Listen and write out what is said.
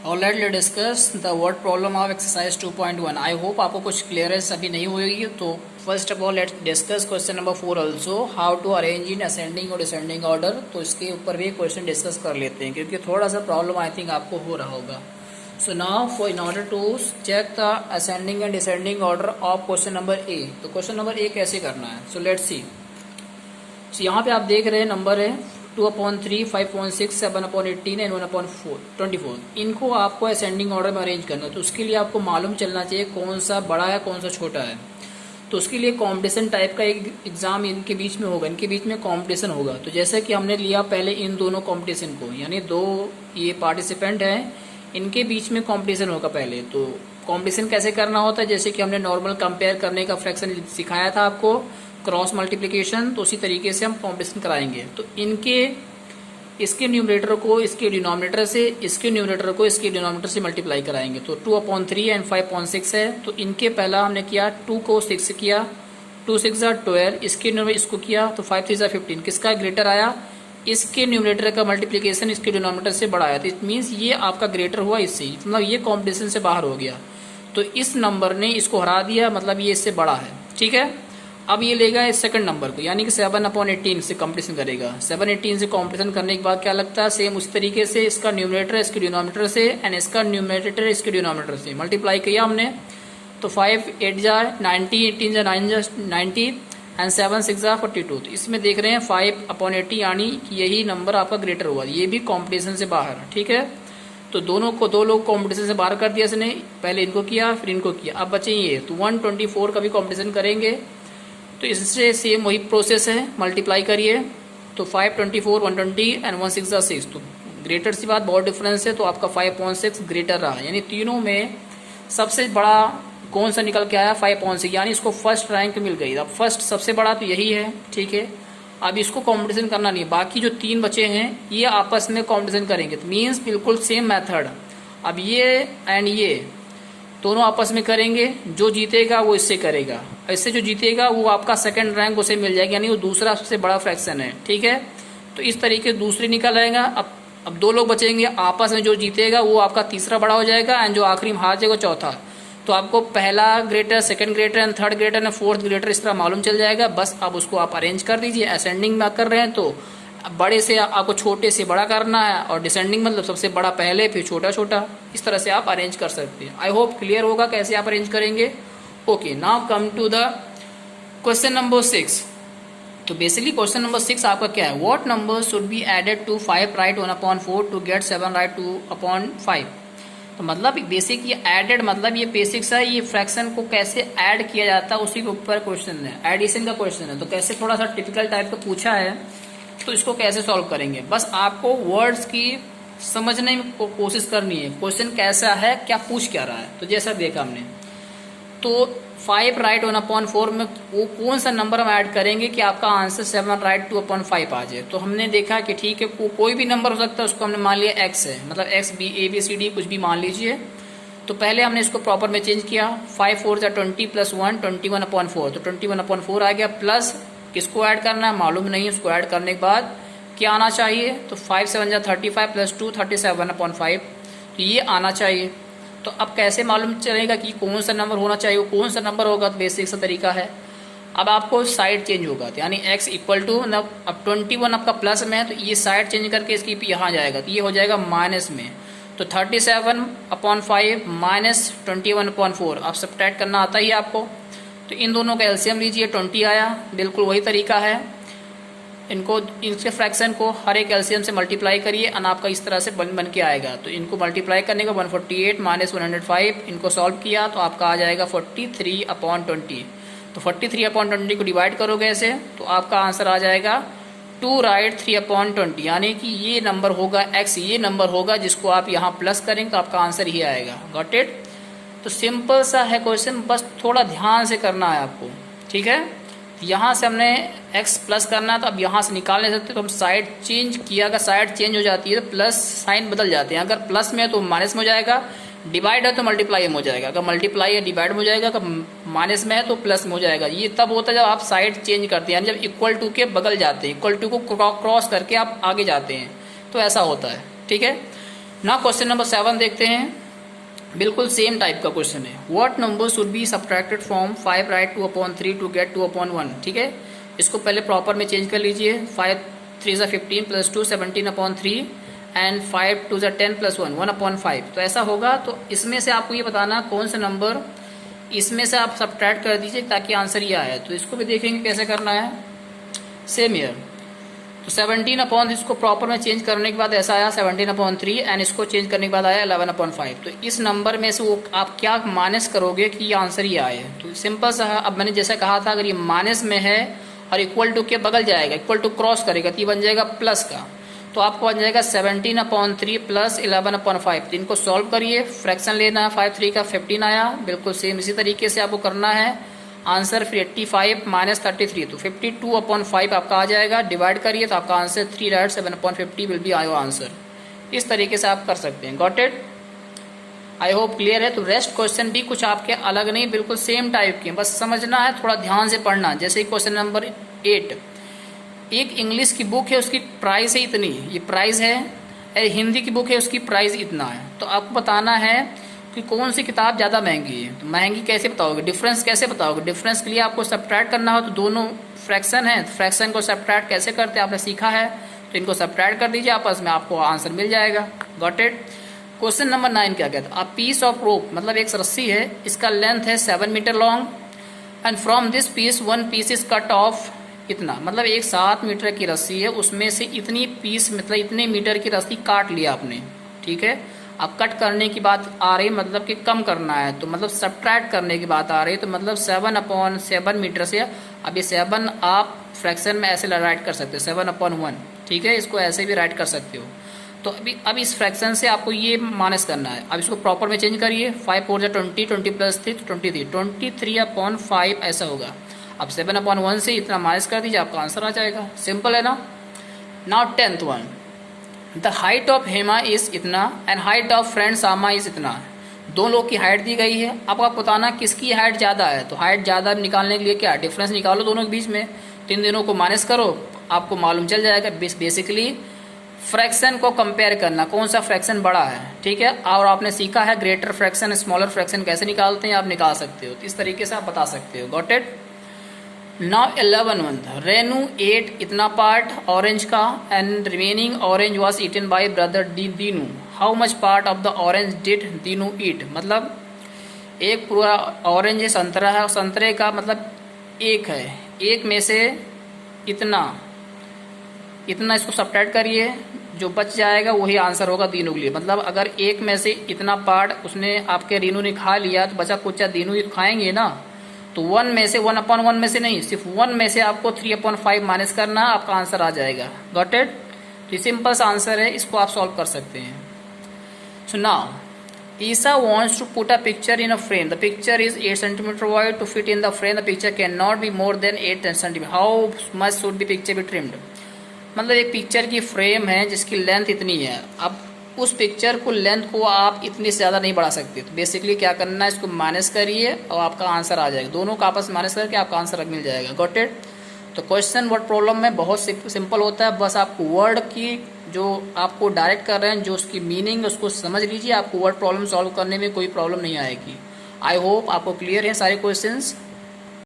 Alright, let's discuss the word problem of exercise 2.1। I hope आपको कुछ clearance अभी नहीं होगी। तो first of all let's discuss question number 4 also, how to arrange in ascending और descending order. तो इसके ऊपर भी क्वेश्चन डिस्कस कर लेते हैं क्योंकि थोड़ा सा प्रॉब्लम आई थिंक आपको हो रहा होगा। So now for in order to check the ascending and descending order of question number A. तो क्वेश्चन नंबर ए कैसे करना है, सो लेट्स सी। यहाँ पे आप देख रहे हैं नंबर है 2/3, 5/6, 7/18 एंड 1/24। इनको आपको असेंडिंग ऑर्डर में अरेंज करना है। तो उसके लिए आपको मालूम चलना चाहिए कौन सा बड़ा है कौन सा छोटा है। तो उसके लिए कॉम्पिटिशन टाइप का एक एग्जाम इनके बीच में होगा, इनके बीच में कॉम्पिटिशन होगा। तो जैसे कि हमने लिया पहले इन दोनों कॉम्पिटिशन को, यानी दो ये पार्टिसिपेंट हैं, इनके बीच में कॉम्पिटिशन होगा पहले। तो कॉम्पिटिशन कैसे करना होता है, जैसे कि हमने नॉर्मल कंपेयर करने का फ्रैक्शन सिखाया था आपको, क्रॉस मल्टीप्लिकेशन, तो उसी तरीके से हम कॉम्पिटिशन कराएंगे। तो इसके न्यूमरेटर को इसके डिनोमिनेटर से, इसके न्यूमरेटर को इसके डिनोमिनेटर से मल्टीप्लाई कराएंगे। तो 2/3 एंड 5/6 है। तो इनके पहला हमने किया 2 को 6 से किया, 2 6 12, इसके न्यूमरेटर इसको किया तो 5 3 15। किसका ग्रेटर आया, इसके न्यूमरेटर का मल्टीप्लिकेशन इसके डिनोमिनेटर से बड़ा आया। तो इट मीन्स ये आपका ग्रेटर हुआ इससे, मतलब ये कॉम्पिटिशन से बाहर हो गया। तो इस नंबर ने इसको हरा दिया, मतलब ये इससे बड़ा है। ठीक है, अब ये लेगा इस सेकंड नंबर को, यानी कि 7/18 से कॉम्पिटिशन करेगा। 7/18 से कॉम्पिटिशन करने के बाद क्या लगता है, सेम उस तरीके से इसका न्यूमरेटर इसके डिनोमिनेटर से एंड इसका न्यूमरेटर इसके डिनोमिनेटर से मल्टीप्लाई किया हमने। तो 5 8 जा 90, 18 जा 9 जा 90 एंड 7 6 जा 42। तो इसमें देख रहे हैं 5/80, यानी कि यही नंबर आपका ग्रेटर हुआ, ये भी कॉम्पिटिशन से बाहर। ठीक है, तो दो लोग कॉम्पिटिशन से बाहर कर दिया इसने, पहले इनको किया फिर इनको किया। अब बचे ये, तो 124 का भी कॉम्पिटिशन करेंगे। तो इससे सेम वही प्रोसेस है, मल्टीप्लाई करिए। तो 5 24 120 एंड 1 6 6। तो ग्रेटर सी बात, बहुत डिफरेंस है। तो आपका 5/6 ग्रेटर रहा, यानी तीनों में सबसे बड़ा कौन सा निकल के आया, 5/6, यानी इसको फर्स्ट रैंक मिल गई। अब फर्स्ट सबसे बड़ा तो यही है। ठीक है, अब इसको कंपटीशन करना नहीं है, बाकी जो 3 बचे हैं ये आपस में कंपटीशन करेंगे। तो मीन्स बिल्कुल सेम मेथड। अब ये एंड ये दोनों आपस में करेंगे, जो जीतेगा वो इससे करेगा, इससे जो जीतेगा वो आपका सेकंड रैंक उसे मिल जाएगा, यानी वो दूसरा सबसे बड़ा फ्रैक्शन है। ठीक है, तो इस तरीके दूसरी निकल आएगा। अब 2 लोग बचेंगे, आपस में जो जीतेगा वो आपका तीसरा बड़ा हो जाएगा एंड जो आखिरी में हार जाएगा चौथा। तो आपको पहला greater, second greater and third greater and fourth greater इस तरह मालूम चल जाएगा। बस अब उसको आप अरेंज कर दीजिए। असेंडिंग में कर रहे हैं तो बड़े से आपको छोटे से बड़ा करना है, और डिसेंडिंग मतलब सबसे बड़ा पहले फिर छोटा छोटा, इस तरह से आप अरेंज कर सकते हैं। आई होप क्लियर होगा कैसे आप अरेंज करेंगे। Okay, now come to the question number 6। तो बेसिकली क्वेश्चन नंबर 6 आपका क्या है, what number should be added to 5 right 1/4 to get 7 right 2/5। तो मतलब बेसिक ये एडेड, मतलब ये बेसिक्स है, ये फ्रैक्शन को कैसे ऐड किया जाता है उसी के ऊपर क्वेश्चन है, एडिशन का क्वेश्चन है। तो कैसे थोड़ा सा टिपिकल टाइप का पूछा है, तो इसको कैसे सॉल्व करेंगे, बस आपको वर्ड्स की समझने को कोशिश करनी है, क्वेश्चन कैसा है, क्या पूछ क्या रहा है। तो जैसा देखा हमने, तो 5 राइट 1/4 में वो कौन सा नंबर हम ऐड करेंगे कि आपका आंसर 7 राइट 2/5 आ जाए। तो हमने देखा कि ठीक है, कोई भी नंबर हो सकता है, उसको हमने मान लिया x है, मतलब x b a b c d कुछ भी मान लीजिए। तो पहले हमने इसको प्रॉपर में चेंज किया, 5 4 जा 20 + 1 21/4। तो 21/4 आ गया, प्लस किसको ऐड करना है मालूम नहीं, उसको ऐड करने के बाद क्या आना चाहिए, तो 5 7 जा 35 + 2 37/5। तो ये आना चाहिए। तो अब कैसे मालूम चलेगा कि कौन सा नंबर होना चाहिए, कौन सा नंबर होगा, तो बेसिक सा तरीका है। अब आपको साइड चेंज होगा, तो यानी x इक्वल टू, अब 21 आपका प्लस में है, तो ये साइड चेंज करके इसकी यहाँ जाएगा, तो ये हो जाएगा माइनस में। तो 37/5 माइनस 21/4, अब सब्ट्रैक्ट करना आता ही आपको। तो इन दोनों का एलसीएम लीजिए, 20 आया। बिल्कुल वही तरीका है, इनको इनके फ्रैक्शन को हर एक एलसीएम से मल्टीप्लाई करिए और आपका इस तरह से बन के आएगा। तो इनको मल्टीप्लाई करने का 148 माइनस 105, इनको सॉल्व किया तो आपका आ जाएगा 43/20। तो 43/20 को डिवाइड करोगे ऐसे, तो आपका आंसर आ जाएगा 2 राइट 3/20, यानी कि ये नंबर होगा x, ये नंबर होगा जिसको आप यहाँ प्लस करेंगे तो आपका आंसर ही आएगा। Got it. तो सिंपल सा है क्वेश्चन, बस थोड़ा ध्यान से करना है आपको। ठीक है, यहाँ से हमने x प्लस करना है, तो अब यहाँ से निकाल नहीं सकते, तो हम साइड चेंज किया, अगर साइड चेंज हो जाती है तो प्लस साइन बदल जाते हैं। अगर प्लस में है तो माइनस में हो जाएगा, डिवाइड है तो मल्टीप्लाई में हो जाएगा, अगर मल्टीप्लाई है डिवाइड में हो जाएगा, अगर माइनस में है तो प्लस में हो जाएगा। ये तब होता है जब आप साइड चेंज करते हैं, यानी जब इक्वल टू के बगल जाते हैं, इक्वल टू को क्रॉस करके आप आगे जाते हैं, तो ऐसा होता है। ठीक है, ना क्वेश्चन नंबर 7 देखते हैं। बिल्कुल सेम टाइप का क्वेश्चन है। What number should be subtracted from 5 right 2/3 to get 2/1। ठीक है, इसको पहले प्रॉपर में चेंज कर लीजिए। 5 3 15 प्लस 2 17/3 एंड 5 2 10 प्लस 1 1/5। तो ऐसा होगा। तो इसमें से आपको ये बताना कौन सा नंबर इसमें से आप सब्ट्रैक्ट कर दीजिए ताकि आंसर ये आए। तो इसको भी देखेंगे कैसे करना है। सेम ईयर, तो 17 इसको प्रॉपर में चेंज करने के बाद ऐसा आया 17/3 एंड इसको चेंज करने के बाद आया 11/5। तो इस नंबर में से वो आप क्या माइनस करोगे कि ये आंसर ये आए। तो सिंपल सा है। अब मैंने जैसे कहा था, अगर ये माइनस में है और इक्वल टू के बगल जाएगा, इक्वल टू क्रॉस करेगा तो ये बन जाएगा प्लस का। तो आपको बन जाएगा 17/3 प्लस 11/5। तो इनको सॉल्व करिए, फ्रैक्शन लेना है। 5 3 का 15 आया। बिल्कुल सेम इसी तरीके से आपको करना है। आंसर फिर 85 माइनस 33, तो 52/5 आपका आ जाएगा। डिवाइड करिए तो आपका आंसर 3 राइट 7/50 विल बी आयो आंसर। इस तरीके से आप कर सकते हैं। Got it? I hope clear है। तो रेस्ट क्वेश्चन भी कुछ आपके अलग नहीं, बिल्कुल सेम टाइप के, बस समझना है, थोड़ा ध्यान से पढ़ना। जैसे क्वेश्चन नंबर 8, एक इंग्लिश की बुक है, उसकी प्राइस है इतनी, ये प्राइस है। हिंदी की बुक है, उसकी प्राइस इतना है। तो आपको बताना है कि कौन सी किताब ज़्यादा महंगी है। तो महंगी कैसे बताओगे, डिफरेंस कैसे बताओगे। डिफरेंस के लिए आपको सब्ट्रैक्ट करना हो, तो दोनों फ्रैक्शन है, फ्रैक्शन को सब्ट्रैक्ट कैसे करते हैं आपने सीखा है। तो इनको सब्ट्रैक्ट कर दीजिए आपस में, आपको आंसर मिल जाएगा। Got it? क्वेश्चन नंबर 9 क्या कहता है। अ पीस ऑफ रोप, मतलब एक रस्सी है, इसका लेंथ है 7 metre long and from this piece 1 piece is cut off इतना। मतलब एक 7 मीटर की रस्सी है, उसमें से इतनी पीस, मतलब इतने मीटर की रस्सी काट लिया आपने। ठीक है, अब कट करने की बात आ रही, मतलब कि कम करना है, तो मतलब सब्ट्रैक्ट करने की बात आ रही है। तो मतलब 7/7 मीटर से, अब ये 7 आप फ्रैक्शन में ऐसे राइट कर सकते हो 7/1। ठीक है, इसको ऐसे भी राइट कर सकते हो। तो अब इस फ्रैक्शन से आपको ये माइनस करना है। अब इसको प्रॉपर में चेंज करिए। 5 4 20, 20 प्लस 3 23, 23/5 ऐसा होगा। अब 7/1 से इतना माइनस कर दीजिए, आपका आंसर आ जाएगा। सिंपल है ना। Now 10th one, the height of Hema is इतना and height of friend Sama is इतना। दो लोग की हाइट दी गई है। अब आप बताना किसकी हाइट ज़्यादा है। तो हाइट ज़्यादा निकालने के लिए क्या, डिफरेंस निकालो दोनों के बीच में, तीन दिनों को माइनस करो, आपको मालूम चल जाएगा। बेसिकली फ्रैक्शन को कंपेयर करना, कौन सा फ्रैक्शन बड़ा है। ठीक है, और आपने सीखा है ग्रेटर फ्रैक्शन स्मॉलर फ्रैक्शन कैसे निकालते हैं, आप निकाल सकते हो। तो इस तरीके से आप बता सकते हो। Got it? Now 11 one, Renu ate इतना पार्ट ऑरेंज का and remaining orange was eaten by brother Dinu. How much part of the orange did Dinu eat. मतलब एक पूरा ऑरेंज है, संतरा है, संतरे का मतलब एक है, एक में से इतना इतना इसको सब्ट्रैक्ट करिए, जो बच जाएगा वही आंसर होगा दीनू के लिए। मतलब अगर एक में से इतना पार्ट उसने आपके रीनू ने खा लिया, तो बचा कुछ दीनू ही खाएंगे ना। तो 1 में से 1/1 में से नहीं, सिर्फ 1 में से आपको 3/5 माइनस करना, आपका आंसर आ जाएगा। Got it? तो सिंपल सा आंसर है, इसको आप सॉल्व कर सकते हैं। So now Isa wants to put a picture in a frame. The picture is 8 cm wide. To fit in the frame, the picture cannot be more than 8 cm. How much should the picture be trimmed? मतलब एक picture की frame है जिसकी length इतनी है। अब उस picture को लेंथ को आप इतनी से ज़्यादा नहीं बढ़ा सकते। तो बेसिकली क्या करना है, इसको माइनस करिए और आपका आंसर आ जाएगा। दोनों का आपस माइनस करके आपका आंसर मिल जाएगा। Got it? तो क्वेश्चन वर्ड प्रॉब्लम में बहुत सिंपल होता है। बस आपको वर्ड की जो आपको डायरेक्ट कर रहे हैं, जो उसकी मीनिंग उसको समझ लीजिए, आपको वर्ड प्रॉब्लम सॉल्व करने में कोई प्रॉब्लम नहीं आएगी। आई होप आपको क्लियर है सारे क्वेश्चंस।